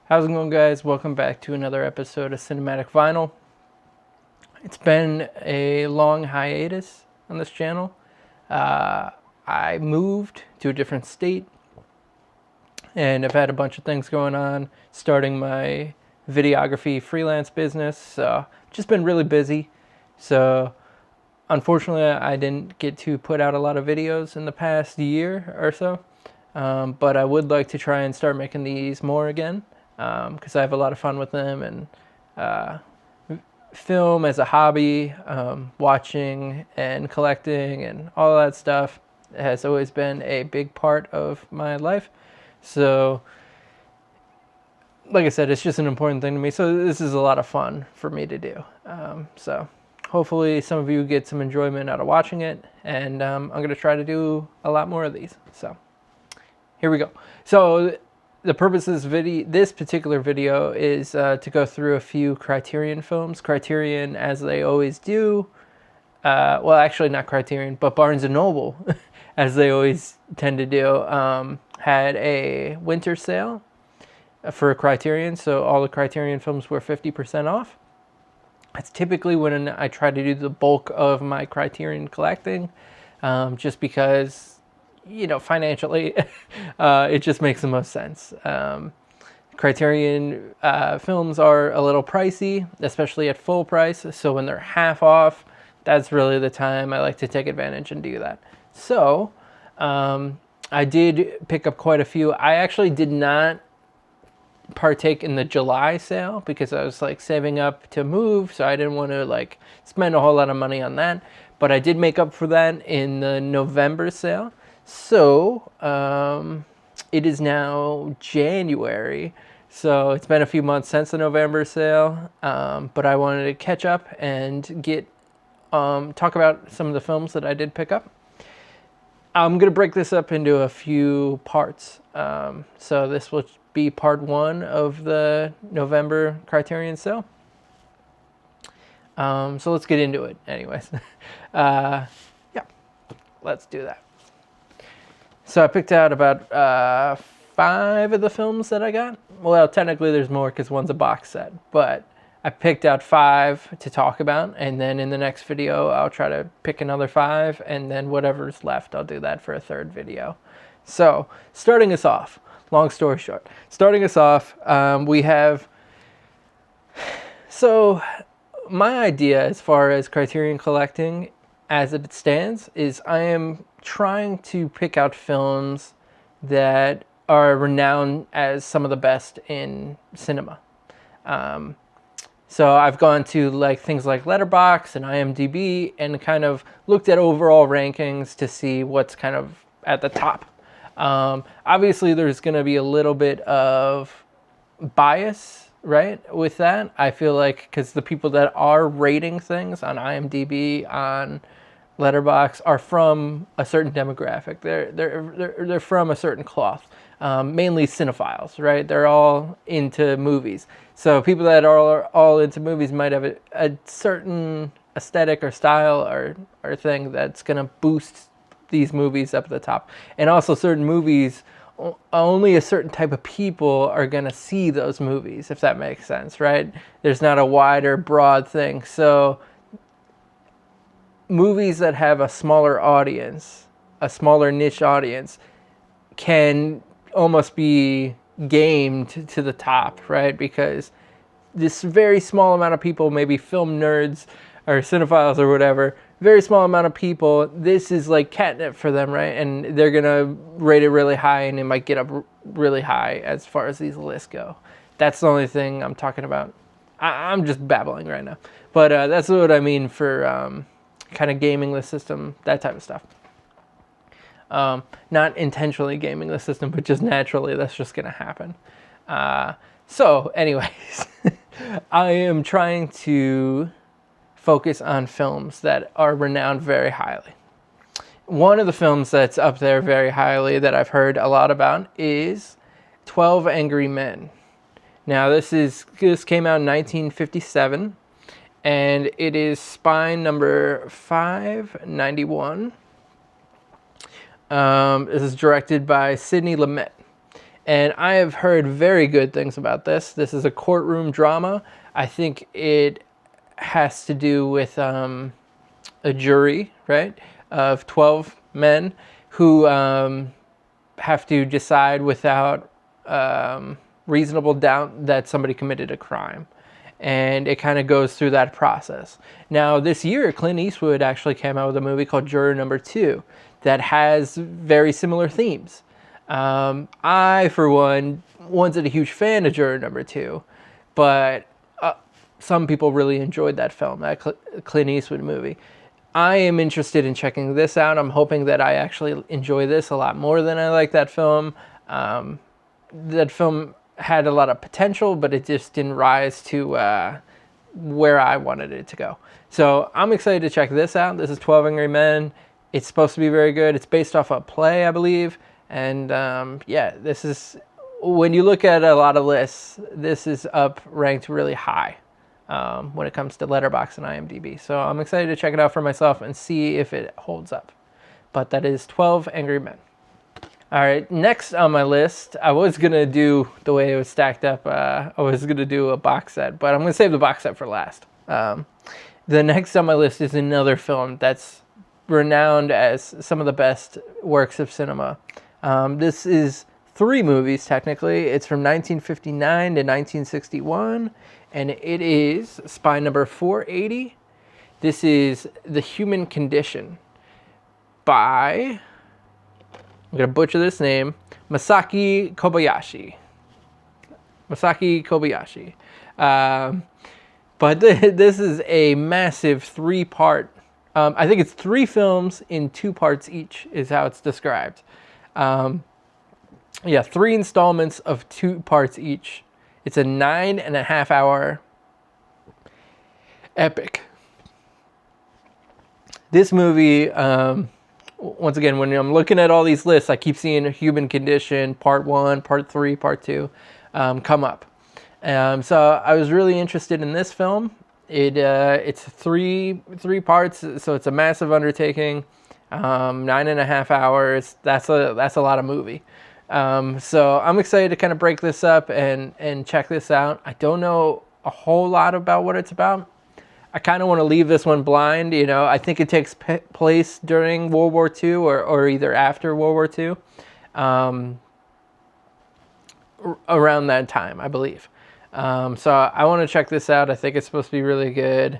How's it going, guys? Welcome back to another episode of Cinematic Vinyl. It's been a long hiatus on this channel. I moved to a different state and I've had a bunch of things going on, starting my videography freelance business. So just been really busy. So unfortunately, I didn't get to put out a lot of videos in the past year or so. But I would like to try and start making these more again. Because I have a lot of fun with them, and film as a hobby, watching and collecting and all that stuff has always been a big part of my life. So, like I said, it's just an important thing to me. So this is a lot of fun for me to do. So hopefully some of you get some enjoyment out of watching it, and I'm going to try to do a lot more of these. So here we go. So the purpose of this particular video is to go through a few Criterion films. Criterion, as they always do, well, actually not Criterion, but Barnes & Noble, as they always tend to do, had a winter sale for Criterion, so all the Criterion films were 50% off. That's typically when I try to do the bulk of my Criterion collecting, just because, you know, financially, it just makes the most sense. Criterion films are a little pricey, especially at full price. So when they're half off, that's really the time I like to take advantage and do that. So I did pick up quite a few. I actually did not partake in the July sale because I was like saving up to move, so I didn't want to like spend a whole lot of money on that. But I did make up for that in the November sale. So, it is now January, so it's been a few months since the November sale, but I wanted to catch up and talk about some of the films that I did pick up. I'm going to break this up into a few parts. So this will be part one of the November Criterion sale. So let's get into it anyways. Yeah, let's do that. So I picked out about 5 of the films that I got. Well, technically there's more because one's a box set, but I picked out 5 to talk about, and then in the next video I'll try to pick another 5, and then whatever's left I'll do that for a third video. So starting us off, long story short, we have, so my idea as far as Criterion collecting as it stands is I am trying to pick out films that are renowned as some of the best in cinema. So I've gone to like things like Letterboxd and IMDb and kind of looked at overall rankings to see what's kind of at the top. Obviously there's going to be a little bit of bias, right, with that. I feel like because the people that are rating things on IMDb, on Letterboxd, are from a certain demographic. They're from a certain cloth, mainly cinephiles, right? They're all into movies. So people that are all into movies might have a certain aesthetic or style or thing that's gonna boost these movies up at the top. And also certain movies, only a certain type of people are gonna see those movies, if that makes sense, right? There's not a wider, broad thing. So movies that have a smaller audience, a smaller niche audience, can almost be gamed to the top, right? Because this very small amount of people, maybe film nerds or cinephiles or whatever, very small amount of people, this is like catnip for them, right? And they're gonna rate it really high, and it might get up really high as far as these lists go. That's the only thing I'm talking about. I'm just babbling right now. But that's what I mean for kind of gaming the system, that type of stuff. Not intentionally gaming the system, but just naturally, that's just going to happen. So anyways, I am trying to focus on films that are renowned very highly. One of the films that's up there very highly that I've heard a lot about is 12 Angry Men. Now this came out in 1957. And it is spine number 591. This is directed by Sidney Lumet. and I have heard very good things about this. This is a courtroom drama. I think it has to do with a jury, right, of 12 men who have to decide without reasonable doubt that somebody committed a crime. And it kind of goes through that process. Now, this year, Clint Eastwood actually came out with a movie called Juror Number 2 that has very similar themes. I, for one, wasn't a huge fan of Juror Number 2, but some people really enjoyed that film, that Clint Eastwood movie. I am interested in checking this out. I'm hoping that I actually enjoy this a lot more than I like that film. That film had a lot of potential, but it just didn't rise to where I wanted it to go. So I'm excited to check this out. This is 12 Angry Men. It's supposed to be very good. It's based off a play, I believe. And yeah, this is, when you look at a lot of lists, this is up ranked really high when it comes to Letterboxd and IMDb. So I'm excited to check it out for myself and see if it holds up. But that is 12 Angry Men. All right, next on my list, I was going to do the way it was stacked up. I was going to do a box set, but I'm going to save the box set for last. The next on my list is another film that's renowned as some of the best works of cinema. This is 3 movies, technically. It's from 1959 to 1961, and it is Spy Number 480. This is The Human Condition by, I'm going to butcher this name, Masaki Kobayashi. But this is a massive 3-part, I think it's 3 films in 2 parts each is how it's described. Yeah, 3 installments of 2 parts each. It's a 9.5-hour epic. This movie, once again, when I'm looking at all these lists, I keep seeing Human Condition, Part 1, Part 3, Part 2 come up. So I was really interested in this film. It's three parts, so it's a massive undertaking. 9.5 hours. That's a lot of movie. So I'm excited to kind of break this up and check this out. I don't know a whole lot about what it's about. I kind of want to leave this one blind. You know, I think it takes place during World War II or either after World War II, around that time, I believe. So I want to check this out. I think it's supposed to be really good.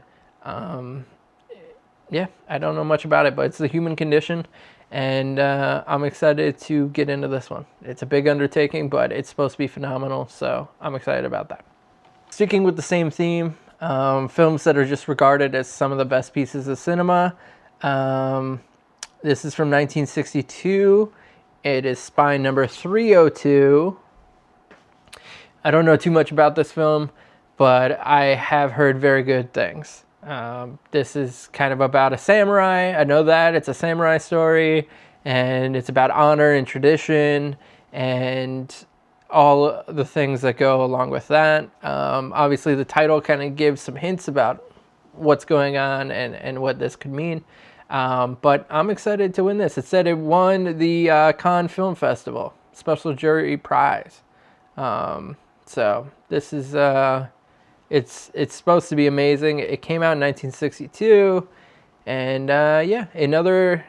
Yeah, I don't know much about it, but it's The Human Condition, and I'm excited to get into this one. It's a big undertaking, but it's supposed to be phenomenal, so I'm excited about that. Sticking with the same theme, films that are just regarded as some of the best pieces of cinema. This is from 1962. It is Spy Number 302. I don't know too much about this film, but I have heard very good things. This is kind of about a samurai. I know that it's a samurai story, and it's about honor and tradition and all the things that go along with that. Obviously, the title kind of gives some hints about what's going on and what this could mean. But I'm excited to win this. It said it won the Cannes Film Festival Special Jury Prize. So this is it's supposed to be amazing. It came out in 1962, and yeah, another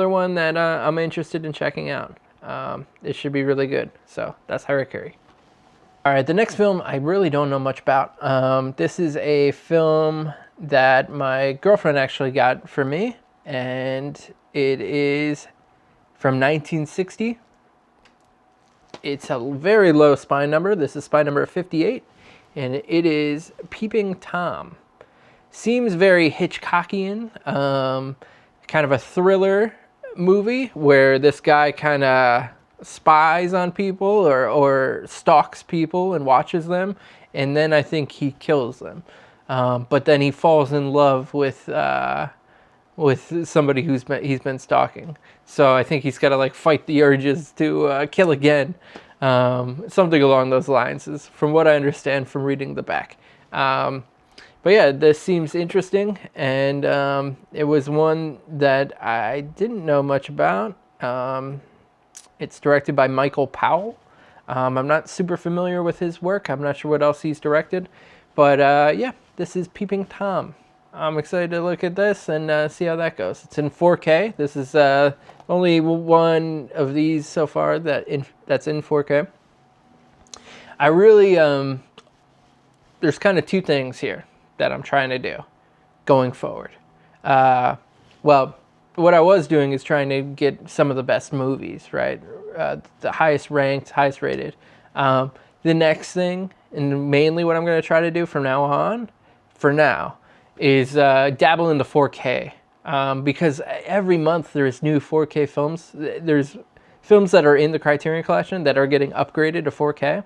one that I'm interested in checking out. It should be really good. So that's Harakiri. All right, the next film I really don't know much about. This is a film that my girlfriend actually got for me, and it is from 1960. It's a very low spine number. This is spine number 58, and it is Peeping Tom. Seems very Hitchcockian, kind of a thriller movie where this guy kind of spies on people or stalks people and watches them, and then I think he kills them. But then he falls in love with somebody he's been stalking. So I think he's got to like fight the urges to kill again. Something along those lines is from what I understand from reading the back. But yeah, this seems interesting, and it was one that I didn't know much about. It's directed by Michael Powell. I'm not super familiar with his work. I'm not sure what else he's directed. But yeah, this is Peeping Tom. I'm excited to look at this and see how that goes. It's in 4K. This is only one of these so far that's in 4K. I really, there's kind of two things here that I'm trying to do going forward. Well, what I was doing is trying to get some of the best movies, right? The highest ranked, highest rated. The next thing, and mainly what I'm going to try to do from now on, for now, is dabble into 4K. Because every month there's new 4K films. There's films that are in the Criterion collection that are getting upgraded to 4K.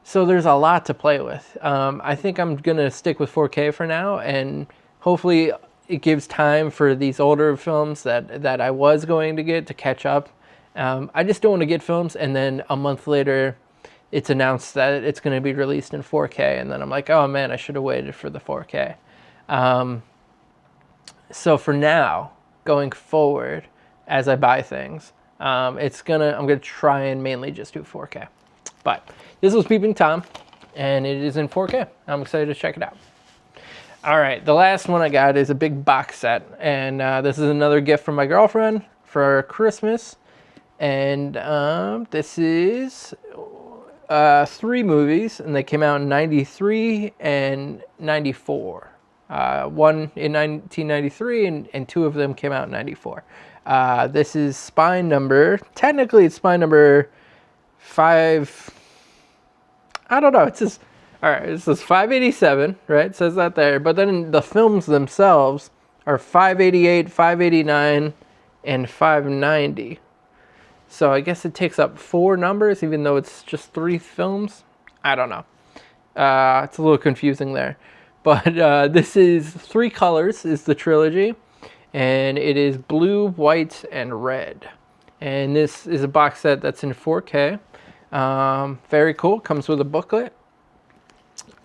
So there's a lot to play with. I think I'm going to stick with 4K for now, and hopefully it gives time for these older films that I was going to get to catch up. I just don't want to get films and then a month later it's announced that it's going to be released in 4K, and then I'm like, oh man, I should have waited for the 4K. So for now, going forward, as I buy things, I'm gonna try and mainly just do 4K. But this was Peeping Tom, and it is in 4K. I'm excited to check it out. All right, the last one I got is a big box set, and this is another gift from my girlfriend for Christmas. And this is 3 movies, and they came out in 93 and 94. One in 1993, and 2 of them came out in 94. This is spine number, technically it's spine number 5, I don't know, it says, all right, it says 587, right? It says that there, but then the films themselves are 588, 589, and 590. So I guess it takes up 4 numbers, even though it's just 3 films. I don't know. It's a little confusing there. But this is 3 colors is the trilogy, and it is blue, white, and red. And this is a box set that's in 4K. Very cool. Comes with a booklet.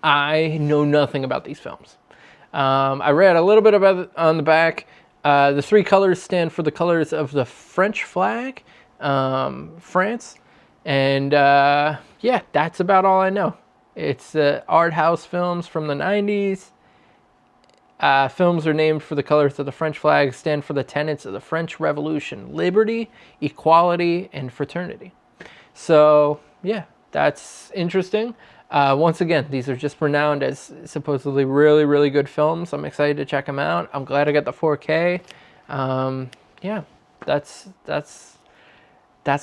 I know nothing about these films. I read a little bit about it on the back. The 3 colors stand for the colors of the French flag, France. And yeah, that's about all I know. It's art house films from the 90s. Films are named for the colors of the French flag, stand for the tenets of the French Revolution: liberty, equality, and fraternity. So yeah, that's interesting. Once again, these are just renowned as supposedly really, really good films. I'm excited to check them out. I'm glad I got the 4K. Yeah, that's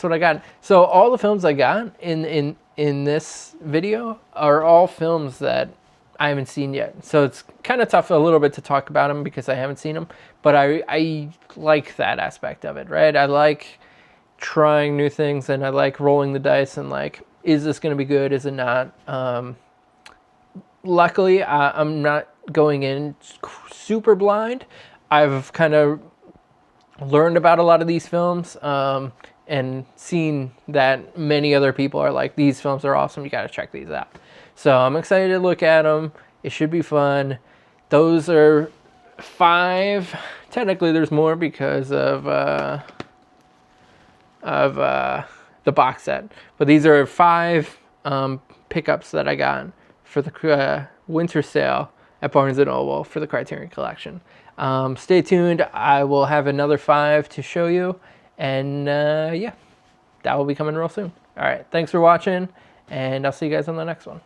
what I got. So all the films I got in this video are all films that I haven't seen yet. So it's kind of tough a little bit to talk about them because I haven't seen them. But I like that aspect of it, right? I like trying new things, and I like rolling the dice and like, is this going to be good? Is it not? Luckily, I'm not going in super blind. I've kind of learned about a lot of these films and seen that many other people are like, these films are awesome. You got to check these out. So I'm excited to look at them. It should be fun. Those are 5. Technically, there's more because of the box set. But these are 5 pickups that I got for the winter sale at Barnes & Noble for the Criterion Collection. Stay tuned. I will have another 5 to show you. And yeah, that will be coming real soon. All right, thanks for watching, and I'll see you guys on the next one.